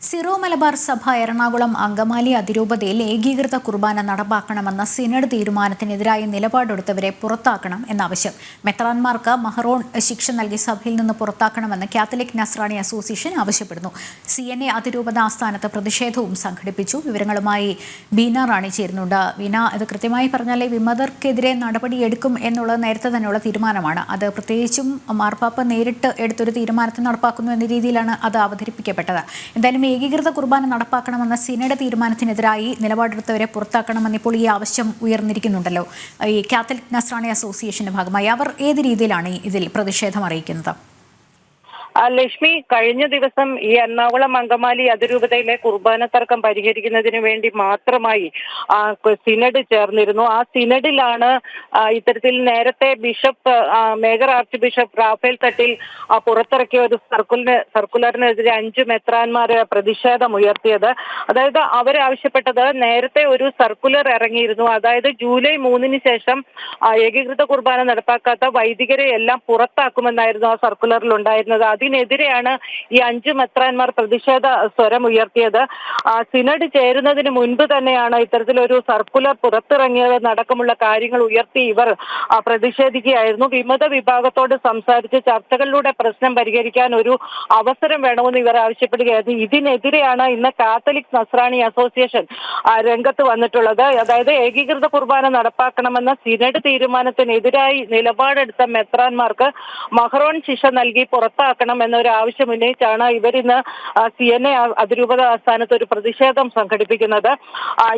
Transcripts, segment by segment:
Syro Malabar സഭ എറണാകുളം അങ്കമാലി അതിരൂപതയിൽ ഏകീകൃത കുർബാന നടപ്പാക്കണമെന്ന synod തീരുമാനത്തിനെതിരായി നിലപാടെടുത്തവരെ പുറത്താക്കണം എന്നാവശ്യം. മെത്രാൻമാർക്ക് മഹറോൺ ശിക്ഷ നൽകി സഭയിൽ നിന്ന് പുറത്താക്കണമെന്ന് കാത്തലിക് നസ്രാണി അസോസിയേഷൻ ആവശ്യപ്പെടുന്നു. CNA അതിരൂപത ആസ്ഥാനത്ത് പ്രതിഷേധവും സംഘടിപ്പിച്ചു. വിവരങ്ങളുമായി ബീന റാണി ചേരുന്നുണ്ട്. ബീന, ഇത് കൃത്യമായി പറഞ്ഞാൽ വിമതർക്കെതിരെ നടപടിയെടുക്കും എന്നുള്ളത് നേരത്തെ തന്നെയുള്ള തീരുമാനമാണ്. അത് പ്രത്യേകിച്ചും മാർപ്പാപ്പ നേരിട്ട് എടുത്തൊരു തീരുമാനത്തിൽ നടപ്പാക്കുന്നു എന്ന രീതിയിലാണ് അത് അവതരിപ്പിക്കപ്പെട്ടത്. എന്തായാലും ഏകീകൃത കുർബാന നടപ്പാക്കണമെന്ന സിനഡ് തീരുമാനത്തിനെതിരായി നിലപാടെടുത്തവരെ പുറത്താക്കണമെന്ന് ഇപ്പോൾ ഈ ആവശ്യം ഉയർന്നിരിക്കുന്നുണ്ടല്ലോ. ഈ കാത്തലിക് നസ്രാണി അസോസിയേഷന്റെ ഭാഗമായി അവർ ഏത് രീതിയിലാണ് ഇതിൽ പ്രതിഷേധം അറിയിക്കുന്നത്? ലക്ഷ്മി, കഴിഞ്ഞ ദിവസം ഈ എറണാകുളം അങ്കമാലി അതിരൂപതയിലെ കുർബാന തർക്കം പരിഹരിക്കുന്നതിന് വേണ്ടി മാത്രമായി സിനഡ് ചേർന്നിരുന്നു. ആ സിനഡിലാണ് ഇത്തരത്തിൽ നേരത്തെ bishop major archbishop Raphael Thattil പുറത്തിറക്കിയ ഒരു സർക്കുലറിനെതിരെ 5 മെത്രാന്മാര് പ്രതിഷേധം ഉയർത്തിയത്. അതായത് അവരാവശ്യപ്പെട്ടത്, നേരത്തെ ഒരു സർക്കുലർ ഇറങ്ങിയിരുന്നു. അതായത് ജൂലൈ 3-ന് ശേഷം ഏകീകൃത കുർബാന നടപ്പാക്കാത്ത വൈദികരെ എല്ലാം പുറത്താക്കുമെന്നായിരുന്നു ആ സർക്കുലറിൽ ഉണ്ടായിരുന്നത്. അതിനെതിരെയാണ് ഈ 5 മെത്രാന്മാർ പ്രതിഷേധ സ്വരം ഉയർത്തിയത്. സിനഡ് ചേരുന്നതിന് മുൻപ് തന്നെയാണ് ഇത്തരത്തിലൊരു സർക്കുലർ പുറത്തിറങ്ങിയതെന്നടക്കമുള്ള കാര്യങ്ങൾ ഉയർത്തി ഇവർ പ്രതിഷേധിക്കുകയായിരുന്നു. വിമത വിഭാഗത്തോട് സംസാരിച്ച് ചർച്ചകളിലൂടെ പ്രശ്നം പരിഹരിക്കാൻ ഒരു അവസരം വേണമെന്ന് ഇവർ ആവശ്യപ്പെടുകയായിരുന്നു. ഇതിനെതിരെയാണ് ഇന്ന് കാത്തലിക് നസ്രാണി അസോസിയേഷൻ രംഗത്ത് വന്നിട്ടുള്ളത്. അതായത് ഏകീകൃത കുർബാന നടപ്പാക്കണമെന്ന സിനഡ് തീരുമാനത്തിനെതിരായി നിലപാടെടുത്ത മെത്രാന്മാർക്ക് മഹറോൺ ശിക്ഷ നൽകി പുറത്താക്കണം എന്നൊരു ആവശ്യം ഉന്നയിച്ചാണ് ഇവരിന്ന് CNA അതിരൂപത ആസ്ഥാനത്ത് ഒരു പ്രതിഷേധം സംഘടിപ്പിക്കുന്നത്.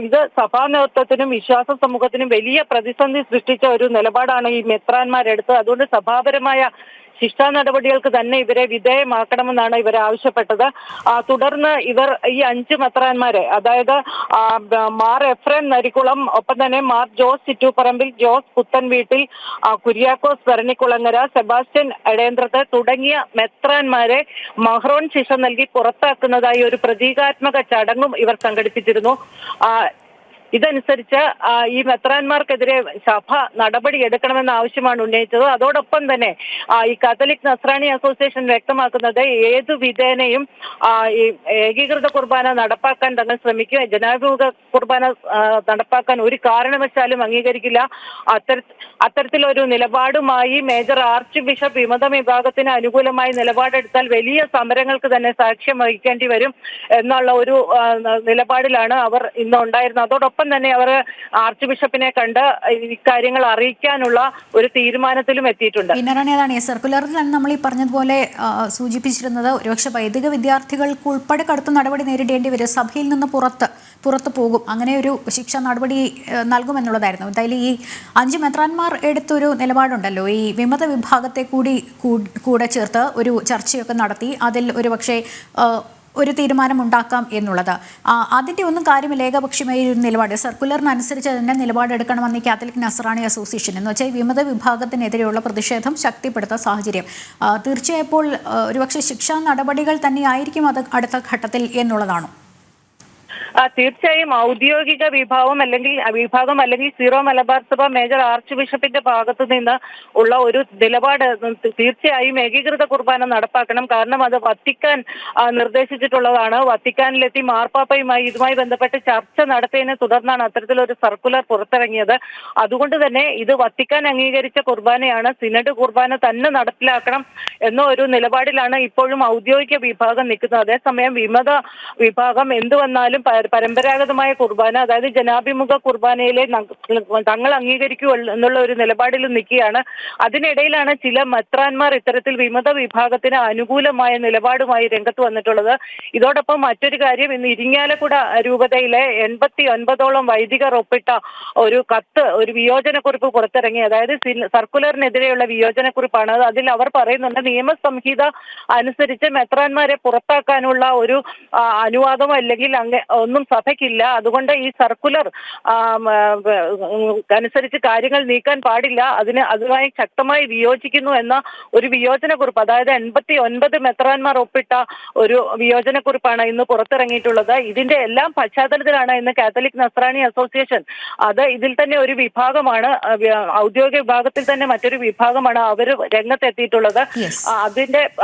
ഇത് സഭാ നേതൃത്വത്തിനും വിശ്വാസ സമൂഹത്തിനും വലിയ പ്രതിസന്ധി സൃഷ്ടിച്ച ഒരു നിലപാടാണ് ഈ മെത്രാന്മാരെടുത്തത്. അതുകൊണ്ട് സഭാപരമായ ശിക്ഷാ നടപടികൾക്ക് തന്നെ ഇവരെ വിധേയമാക്കണമെന്നാണ് ഇവർ ആവശ്യപ്പെട്ടത്. തുടർന്ന് ഇവർ ഈ 5 മെത്രാന്മാരെ, അതായത് മാർ എഫ്രേം നരിക്കുളം, ഒപ്പം തന്നെ മാർ ജോസ് ചിറ്റൂപ്പറമ്പിൽ, ജോസ് പുത്തൻവീട്ടിൽ, കുര്യാക്കോസ് ഭരണിക്കുളങ്ങര, സെബാസ്റ്റ്യൻ എടേന്ദ്രത്ത് തുടങ്ങിയ മെത്രാന്മാരെ മഹ്റോൺ ശിക്ഷ നൽകി പുറത്താക്കുന്നതായി ഒരു പ്രതീകാത്മക ചടങ്ങും ഇവർ സംഘടിപ്പിച്ചിരുന്നു. ഇതനുസരിച്ച് ഈ മെത്രാന്മാർക്കെതിരെ സഭ നടപടി എടുക്കണമെന്ന ആവശ്യമാണ് ഉന്നയിച്ചത്. അതോടൊപ്പം തന്നെ ഈ കാത്തലിക് നസ്രാണി അസോസിയേഷൻ വ്യക്തമാക്കുന്നത്, ഏതു വിധേനയും ഈ ഏകീകൃത കുർബാന നടപ്പാക്കാൻ തന്നെ ശ്രമിക്കും. ജനാഭിമുഖ കുർബാന നടപ്പാക്കാൻ ഒരു കാരണവശാലും അംഗീകരിക്കില്ല. അത്തരത്തിലൊരു നിലപാടുമായി മേജർ ആർച്ച് ബിഷപ്പ് വിമത വിഭാഗത്തിന് അനുകൂലമായി നിലപാടെടുത്താൽ വലിയ സമരങ്ങൾക്ക് തന്നെ സാക്ഷ്യം വഹിക്കേണ്ടി വരും എന്നുള്ള ഒരു നിലപാടിലാണ് അവർ ഇന്ന് ഉണ്ടായിരുന്നത്. അതോടൊപ്പം തന്നെ അവർ ആർച്ച് ബിഷപ്പിനെ കണ്ട് ഇക്കാര്യങ്ങൾ അറിയിക്കാനുള്ള ഒരു തീരുമാനത്തിലും എത്തിയിട്ടുണ്ട്. അതാണ് സർക്കുലറിൽ നമ്മൾ ഈ പറഞ്ഞതുപോലെ സൂചിപ്പിച്ചിരുന്നത്, ഒരുപക്ഷെ വൈദിക വിദ്യാർത്ഥികൾക്ക് ഉൾപ്പെടെ കടുത്ത നടപടി നേരിടേണ്ടി വരും, സഭയിൽ നിന്ന് പുറത്തു പോകും, അങ്ങനെ ഒരു ശിക്ഷാ നടപടി നൽകുമെന്നുള്ളതായിരുന്നു. എന്തായാലും ഈ 5 മെത്രാന്മാർ എടുത്തൊരു നിലപാടുണ്ടല്ലോ, ഈ വിമത വിഭാഗത്തെ കൂടെ ചേർത്ത് ഒരു ചർച്ചയൊക്കെ നടത്തി അതിൽ ഒരു തീരുമാനമുണ്ടാക്കാം എന്നുള്ളത്. അതിൻ്റെ ഒന്നും കാര്യമില്ല. ഏകപക്ഷീയമായ ഒരു നിലപാട്, സർക്കുലറിനനുസരിച്ച് തന്നെ നിലപാടെടുക്കണമെന്ന് കാത്തലിക് നസ്രാണി അസോസിയേഷൻ എന്ന് വെച്ചാൽ വിമത വിഭാഗത്തിനെതിരെയുള്ള പ്രതിഷേധം ശക്തിപ്പെടുത്ത സാഹചര്യം. തീർച്ചയായും ഇപ്പോൾ ഒരുപക്ഷെ ശിക്ഷാ നടപടികൾ തന്നെയായിരിക്കും അത് അടുത്ത ഘട്ടത്തിൽ എന്നുള്ളതാണോ? തീർച്ചയായും ഔദ്യോഗിക വിഭാഗം അല്ലെങ്കിൽ സിറോ മലബാർ സഭ മേജർ ആർച്ച് ബിഷപ്പിന്റെ ഭാഗത്തു നിന്ന് ഉള്ള ഒരു നിലപാട് തീർച്ചയായും ഏകീകൃത കുർബാന നടപ്പാക്കണം. കാരണം അത് വത്തിക്കാൻ നിർദ്ദേശിച്ചിട്ടുള്ളതാണ്. വത്തിക്കാനിലെത്തി മാർപ്പാപ്പയുമായി ഇതുമായി ബന്ധപ്പെട്ട് ചർച്ച നടത്തിയതിനെ തുടർന്നാണ് അത്തരത്തിലൊരു സർക്കുലർ പുറത്തിറങ്ങിയത്. അതുകൊണ്ട് തന്നെ ഇത് വത്തിക്കാൻ അംഗീകരിച്ച കുർബാനയാണ്, സിനഡ് കുർബാന തന്നെ നടപ്പിലാക്കണം എന്ന ഒരു നിലപാടിലാണ് ഇപ്പോഴും ഔദ്യോഗിക വിഭാഗം നിൽക്കുന്നത്. അതേസമയം വിമത വിഭാഗം എന്തു വന്നാലും പരമ്പരാഗതമായ കുർബാന, അതായത് ജനാഭിമുഖ കുർബാനയിലെ തങ്ങൾ അംഗീകരിക്കൂ എന്നുള്ള ഒരു നിലപാടിൽ നിൽക്കുകയാണ്. അതിനിടയിലാണ് ചില മെത്രാന്മാർ ഇത്തരത്തിൽ വിമത വിഭാഗത്തിന് അനുകൂലമായ നിലപാടുമായി രംഗത്ത് വന്നിട്ടുള്ളത്. ഇതോടൊപ്പം മറ്റൊരു കാര്യം, ഇന്ന് ഇരിങ്ങാലക്കുട രൂപതയിലെ 89ഓളം വൈദികർ ഒപ്പിട്ട ഒരു കത്ത്, ഒരു വിയോജനക്കുറിപ്പ് പുറത്തിറങ്ങി. അതായത് സർക്കുലറിനെതിരെയുള്ള വിയോജനക്കുറിപ്പാണ്. അതിൽ അവർ പറയുന്നുണ്ട്, നിയമസംഹിത അനുസരിച്ച് മെത്രാന്മാരെ പുറത്താക്കാനുള്ള ഒരു അനുവാദമോ അല്ലെങ്കിൽ ഒന്നും സഭയ്ക്കില്ല. അതുകൊണ്ട് ഈ സർക്കുലർ അനുസരിച്ച് കാര്യങ്ങൾ നീക്കാൻ പാടില്ല, അതുമായി ശക്തമായി വിയോജിക്കുന്നു എന്ന ഒരു വിയോജനക്കുറിപ്പ്, അതായത് 89 മെത്രാൻമാർ ഒപ്പിട്ട ഒരു വിയോജനക്കുറിപ്പാണ് ഇന്ന് പുറത്തിറങ്ങിയിട്ടുള്ളത്. ഇതിന്റെ എല്ലാം പശ്ചാത്തലത്തിലാണ് ഇന്ന് കാത്തലിക് നസ്രാണി അസോസിയേഷൻ, അത് ഇതിൽ തന്നെ ഒരു വിഭാഗമാണ്, ഔദ്യോഗിക വിഭാഗത്തിൽ തന്നെ മറ്റൊരു വിഭാഗമാണ് അവർ രംഗത്തെത്തിയിട്ടുള്ളത്.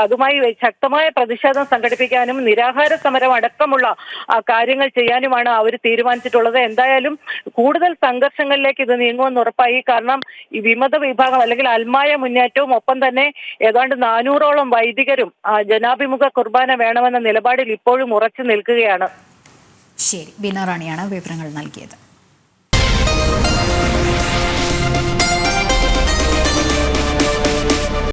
അതുമായി ശക്തമായ പ്രതിഷേധം സംഘടിപ്പിക്കാനും നിരാഹാര സമരം അടക്കമുള്ള കാര്യങ്ങൾ ചെയ്യാനുമാണ് അവർ തീരുമാനിച്ചിട്ടുള്ളത്. എന്തായാലും കൂടുതൽ സംഘർഷങ്ങളിലേക്ക് ഇത് നീങ്ങുമെന്ന് ഉറപ്പായി. കാരണം ഈ വിമത വിഭാഗം അല്ലെങ്കിൽ അൽമായ മുന്നേറ്റവും ഒപ്പം തന്നെ ഏതാണ്ട് 400ഓളം വൈദികരും ജനാഭിമുഖ കുർബാന വേണമെന്ന നിലപാടിൽ ഇപ്പോഴും ഉറച്ചു നിൽക്കുകയാണ്. ശരി, ബീന റാണിയാണ് വിവരങ്ങൾ നൽകിയത്.